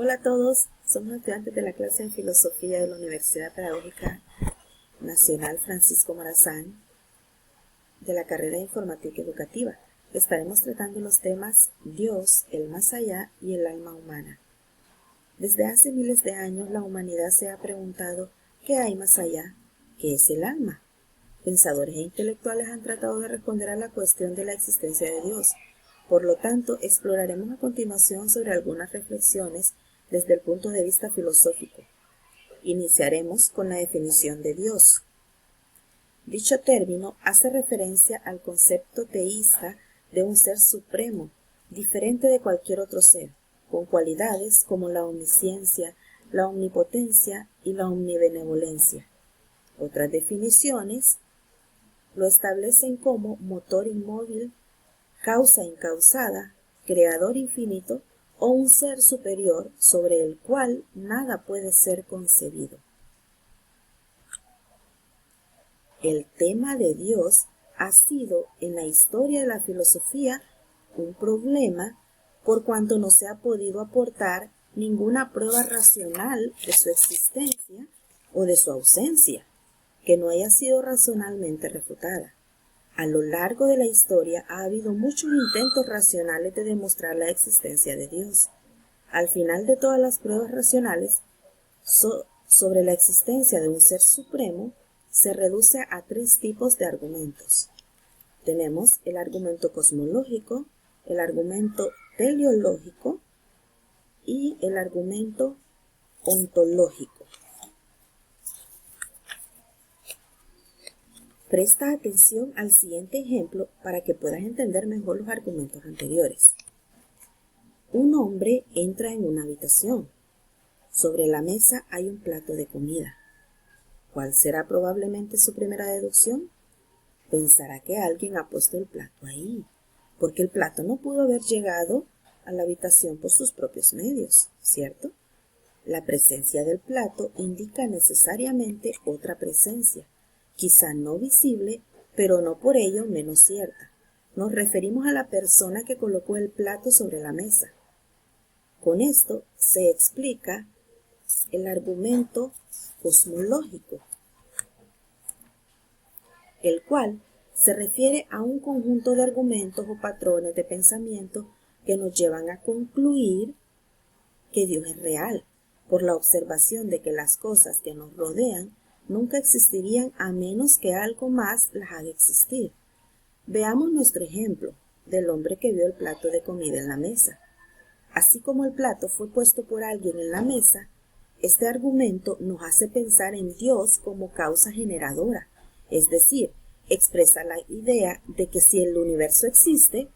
Hola a todos, somos estudiantes de la clase de Filosofía de la Universidad Pedagógica Nacional Francisco Morazán de la carrera de Informática Educativa. Estaremos tratando los temas Dios, el más allá y el alma humana. Desde hace miles de años la humanidad se ha preguntado ¿qué hay más allá? ¿Qué es el alma? Pensadores e intelectuales han tratado de responder a la cuestión de la existencia de Dios. Por lo tanto, exploraremos a continuación sobre algunas reflexiones desde el punto de vista filosófico. Iniciaremos con la definición de Dios. Dicho término hace referencia al concepto teísta de un ser supremo, diferente de cualquier otro ser, con cualidades como la omnisciencia, la omnipotencia y la omnibenevolencia. Otras definiciones lo establecen como motor inmóvil, causa incausada, creador infinito o un ser superior sobre el cual nada puede ser concebido. El tema de Dios ha sido en la historia de la filosofía un problema por cuanto no se ha podido aportar ninguna prueba racional de su existencia o de su ausencia, que no haya sido racionalmente refutada. A lo largo de la historia ha habido muchos intentos racionales de demostrar la existencia de Dios. Al final de todas las pruebas racionales sobre la existencia de un ser supremo, se reduce a tres tipos de argumentos. Tenemos el argumento cosmológico, el argumento teleológico y el argumento ontológico. Presta atención al siguiente ejemplo para que puedas entender mejor los argumentos anteriores. Un hombre entra en una habitación. Sobre la mesa hay un plato de comida. ¿Cuál será probablemente su primera deducción? Pensará que alguien ha puesto el plato ahí, porque el plato no pudo haber llegado a la habitación por sus propios medios, ¿cierto? La presencia del plato indica necesariamente otra presencia, quizá no visible, pero no por ello menos cierta. Nos referimos a la persona que colocó el plato sobre la mesa. Con esto se explica el argumento cosmológico, el cual se refiere a un conjunto de argumentos o patrones de pensamiento que nos llevan a concluir que Dios es real, por la observación de que las cosas que nos rodean nunca existirían a menos que algo más las haga existir. Veamos nuestro ejemplo del hombre que vio el plato de comida en la mesa. Así como el plato fue puesto por alguien en la mesa, este argumento nos hace pensar en Dios como causa generadora, es decir, expresa la idea de que si el universo existe,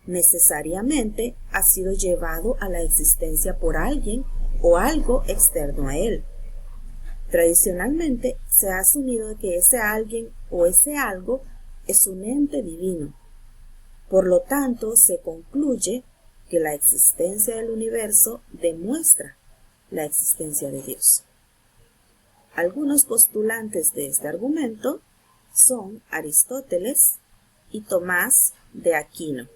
necesariamente ha sido llevado a la existencia por alguien o algo externo a él. Tradicionalmente se ha asumido que ese alguien o ese algo es un ente divino. Por lo tanto, se concluye que la existencia del universo demuestra la existencia de Dios. Algunos postulantes de este argumento son Aristóteles y Tomás de Aquino.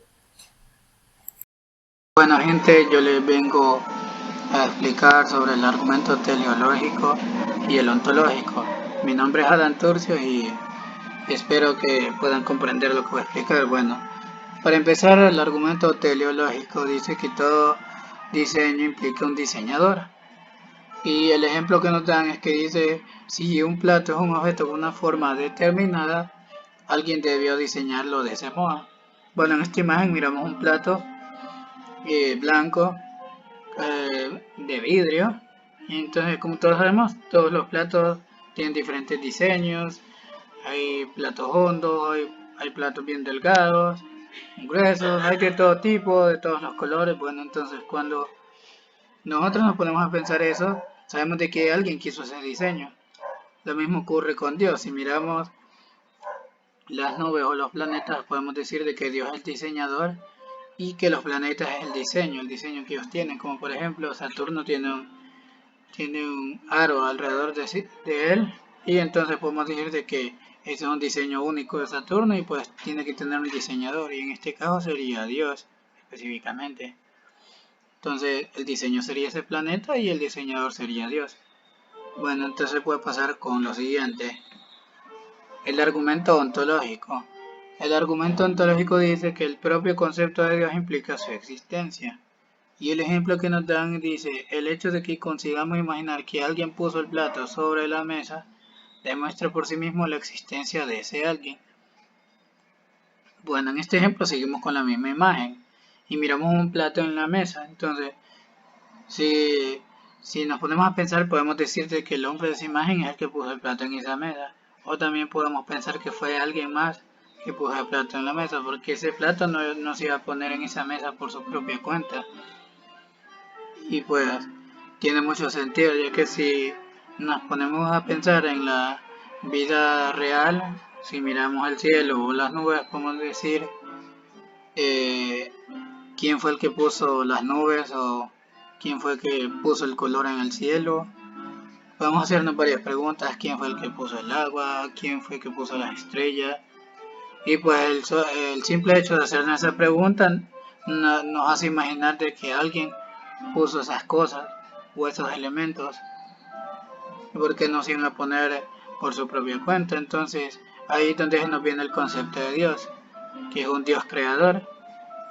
Bueno gente, yo les vengo a explicar sobre el argumento teleológico y el ontológico. Mi nombre es Adán Turcio y espero que puedan comprender lo que voy a explicar. Bueno, para empezar, el argumento teleológico dice que todo diseño implica un diseñador. Y el ejemplo que nos dan es que dice, si un plato es un objeto con una forma determinada, alguien debió diseñarlo de ese modo. Bueno, en esta imagen miramos un plato blanco de vidrio. Y entonces, como todos sabemos, todos los platos tienen diferentes diseños. Hay platos hondos, hay platos bien delgados, gruesos, hay de todo tipo, de todos los colores. Bueno, entonces cuando nosotros nos ponemos a pensar eso, sabemos de que alguien quiso ese diseño. Lo mismo ocurre con Dios. Si miramos las nubes o los planetas, podemos decir de que Dios es el diseñador y que los planetas es el diseño que ellos tienen, como por ejemplo Saturno tiene un aro alrededor de él, y entonces podemos decir de que ese es un diseño único de Saturno y pues tiene que tener un diseñador, y en este caso sería Dios específicamente. Entonces el diseño sería ese planeta y el diseñador sería Dios. Bueno, entonces puede pasar con lo siguiente. El argumento ontológico. El argumento ontológico dice que el propio concepto de Dios implica su existencia. Y el ejemplo que nos dan dice, el hecho de que consigamos imaginar que alguien puso el plato sobre la mesa demuestra por sí mismo la existencia de ese alguien. Bueno, en este ejemplo seguimos con la misma imagen y miramos un plato en la mesa. Entonces, si nos ponemos a pensar, podemos decirte que el hombre de esa imagen es el que puso el plato en esa mesa. O también podemos pensar que fue alguien más que puso el plato en la mesa, porque ese plato no se iba a poner en esa mesa por su propia cuenta. Y pues tiene mucho sentido, ya que si nos ponemos a pensar en la vida real, si miramos el cielo o las nubes, podemos decir quién fue el que puso las nubes o quién fue el que puso el color en el cielo. Podemos hacernos varias preguntas, quién fue el que puso el agua, quién fue el que puso las estrellas. Y pues el simple hecho de hacernos esa pregunta nos hace imaginar de que alguien puso esas cosas o esos elementos, porque no se iban a poner por su propia cuenta. Entonces ahí es donde nos viene el concepto de Dios, que es un Dios creador.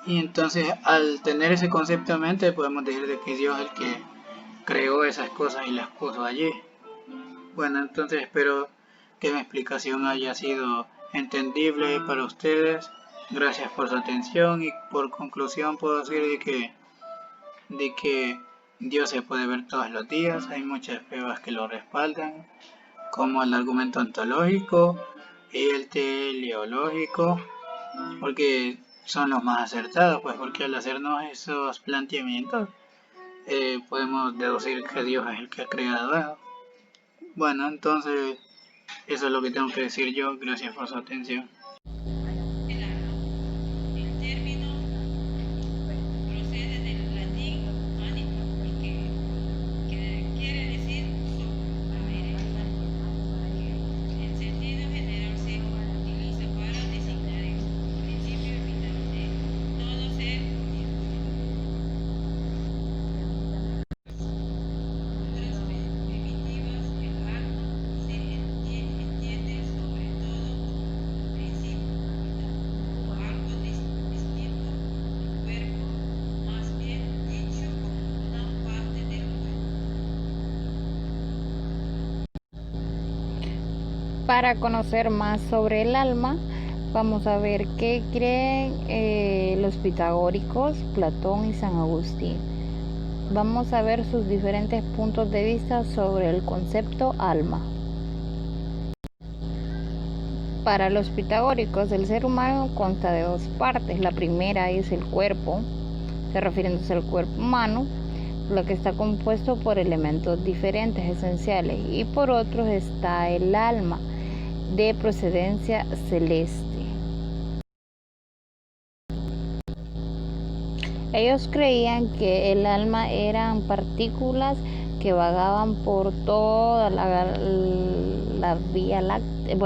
Y entonces al tener ese concepto en mente podemos decir de que Dios es el que creó esas cosas y las puso allí. Bueno, entonces espero que mi explicación haya sido entendible para ustedes. Gracias por su atención y por conclusión puedo decir de que Dios se puede ver todos los días. Hay muchas pruebas que lo respaldan, como el argumento ontológico y el teleológico, porque son los más acertados, pues porque al hacernos esos planteamientos podemos deducir que Dios es el que ha creado eso. Bueno, entonces eso es lo que tengo que decir yo. Gracias por su atención. Para conocer más sobre el alma, vamos a ver qué creen los pitagóricos, Platón y San Agustín. Vamos a ver sus diferentes puntos de vista sobre el concepto alma. Para los pitagóricos, el ser humano consta de dos partes. La primera es el cuerpo, refiriéndose al cuerpo humano, lo que está compuesto por elementos diferentes, esenciales, y por otro está el alma, de procedencia celeste. Ellos creían que el alma eran partículas que vagaban por toda la vía láctea,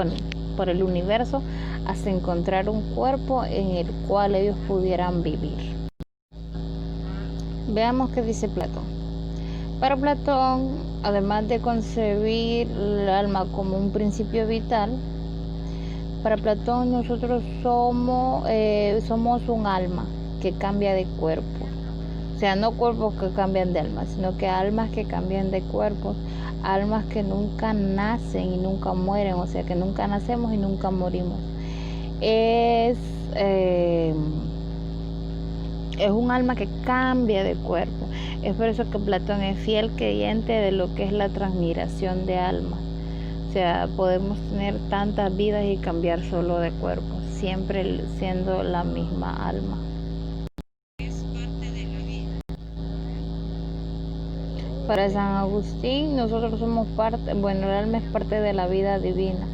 por el universo, hasta encontrar un cuerpo en el cual ellos pudieran vivir. Veamos qué dice Platón. Para Platón, además de concebir el alma como un principio vital, para Platón nosotros somos un alma que cambia de cuerpo. O sea, no cuerpos que cambian de alma, sino que almas que cambian de cuerpos, almas que nunca nacen y nunca mueren, o sea, que nunca nacemos y nunca morimos. Es un alma que cambia de cuerpo. Es por eso que Platón es fiel creyente de lo que es la transmigración de almas. O sea, podemos tener tantas vidas y cambiar solo de cuerpo, siempre siendo la misma alma. Es parte de la vida. Para San Agustín, nosotros somos parte, el alma es parte de la vida divina.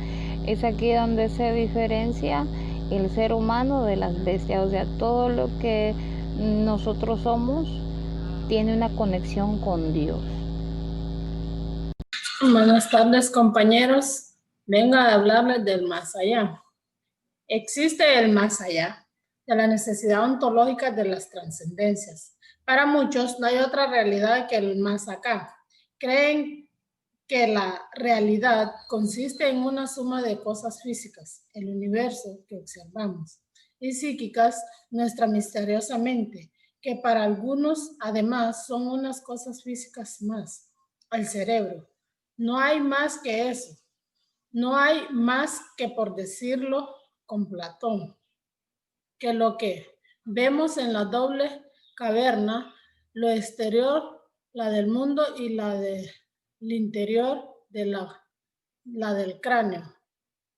Es aquí donde se diferencia el ser humano de las bestias. O sea, todo lo que nosotros somos tiene una conexión con Dios. Buenas tardes, compañeros. Vengo a hablarles del más allá. Existe el más allá, de la necesidad ontológica de las trascendencias, Para muchos no hay otra realidad que el más acá. Creen que la realidad consiste en una suma de cosas físicas, el universo que observamos, y psíquicas, nuestra misteriosa mente, que para algunos además son unas cosas físicas más, el cerebro. No hay más que eso. No hay más que, por decirlo con Platón, que lo que vemos en la doble caverna, lo exterior, la del mundo, y la del interior de la del cráneo.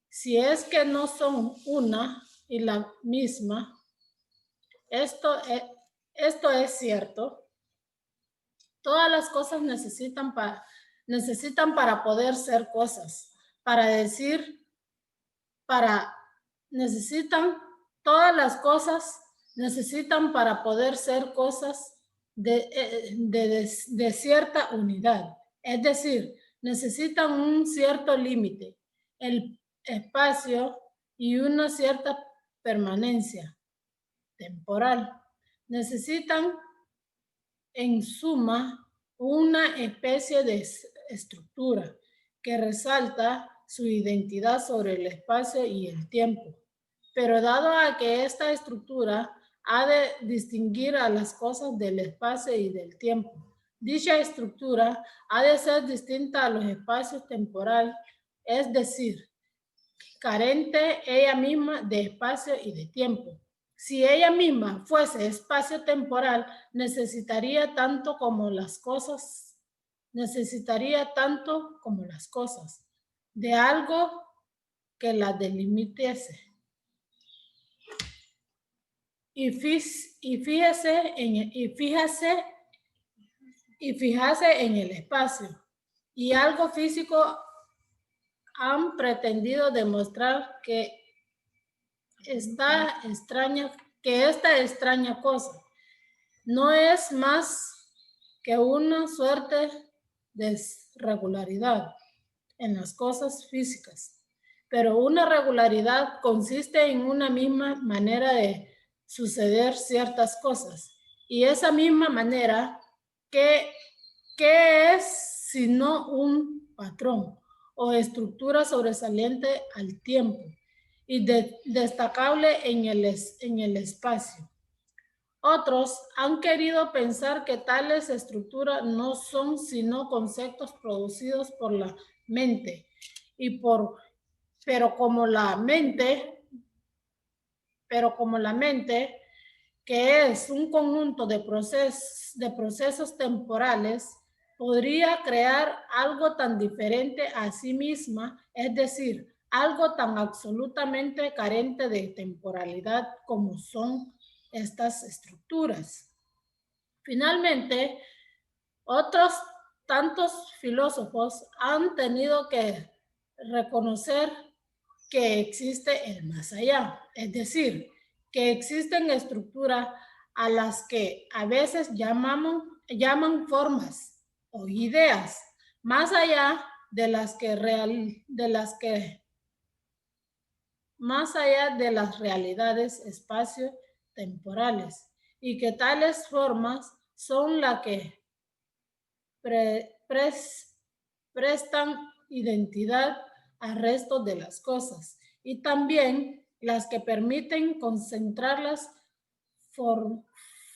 Si es que no son una y la misma, esto es cierto. Todas las cosas necesitan para poder ser cosas, para decir, necesitan, todas las cosas necesitan para poder ser cosas de cierta unidad. Es decir, necesitan un cierto límite, el espacio y una cierta permanencia temporal. Necesitan, en suma, una especie de estructura que resalta su identidad sobre el espacio y el tiempo. Pero dado a que esta estructura ha de distinguir a las cosas del espacio y del tiempo, dicha estructura ha de ser distinta a los espacios temporales, es decir, carente ella misma de espacio y de tiempo. Si ella misma fuese espacio temporal, necesitaría tanto como las cosas de algo que la delimitase. Y fíjase en el espacio. Y algo físico han pretendido demostrar que esta extraña cosa no es más que una suerte de regularidad en las cosas físicas, pero una regularidad consiste en una misma manera de suceder ciertas cosas, y esa misma manera, ¿qué es sino un patrón o estructura sobresaliente al tiempo y destacable en el espacio? Otros han querido pensar que tales estructuras no son sino conceptos producidos por la mente, pero como la mente, que es un conjunto de procesos temporales, podría crear algo tan diferente a sí misma, es decir, algo tan absolutamente carente de temporalidad como son estas estructuras. Finalmente, otros tantos filósofos han tenido que reconocer que existe el más allá, es decir, que existen estructuras a las que a veces llaman formas o ideas, más allá de las realidades espacio-temporales, y que tales formas son las que prestan identidad al resto de las cosas, y también las que permiten concentrarlas,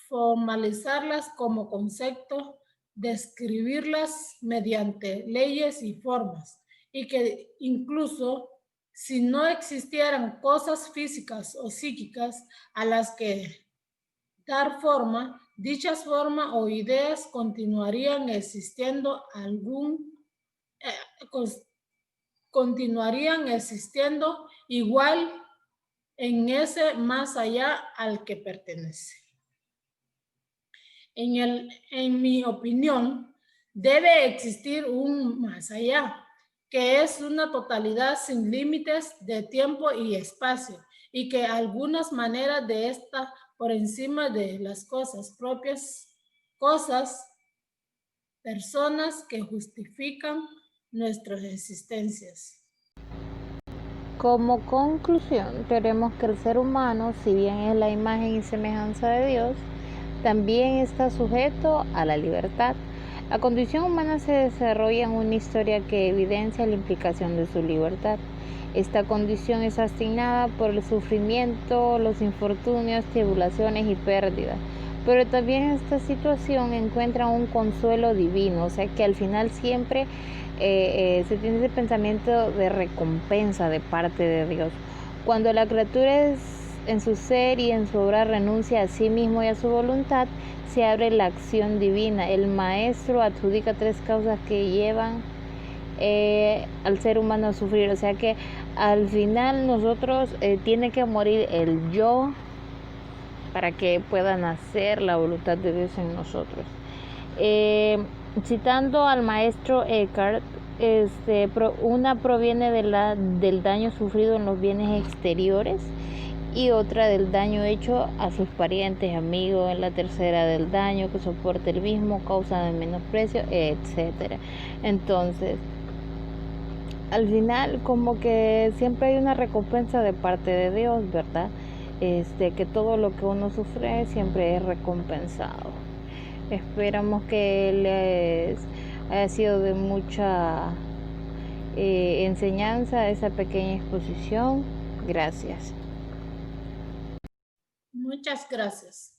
formalizarlas como concepto, describirlas mediante leyes y formas, y que incluso si no existieran cosas físicas o psíquicas a las que dar forma, dichas formas o ideas continuarían existiendo igual en ese más allá al que pertenece. En mi opinión, debe existir un más allá, que es una totalidad sin límites de tiempo y espacio, y que algunas maneras de esta por encima de las cosas propias, personas que justifican nuestras existencias. Como conclusión, queremos que el ser humano, si bien es la imagen y semejanza de Dios, también está sujeto a la libertad. La condición humana se desarrolla en una historia que evidencia la implicación de su libertad. Esta condición es asignada por el sufrimiento, los infortunios, tribulaciones y pérdidas. Pero también esta situación encuentra un consuelo divino, o sea que al final siempre se tiene ese pensamiento de recompensa de parte de Dios. Cuando la criatura en su ser y en su obra renuncia a sí mismo y a su voluntad, se abre la acción divina. El maestro adjudica 3 causas que llevan al ser humano a sufrir, o sea que al final nosotros tiene que morir el yo para que pueda nacer la voluntad de Dios en nosotros. Citando al maestro Eckhart, una proviene del daño sufrido en los bienes exteriores y otra del daño hecho a sus parientes, amigos, en la tercera del daño que soporta el mismo, causa de menosprecio, etc. Entonces, al final como que siempre hay una recompensa de parte de Dios, ¿verdad? Que todo lo que uno sufre siempre es recompensado. Esperamos que les haya sido de mucha enseñanza esa pequeña exposición. Gracias. Muchas gracias.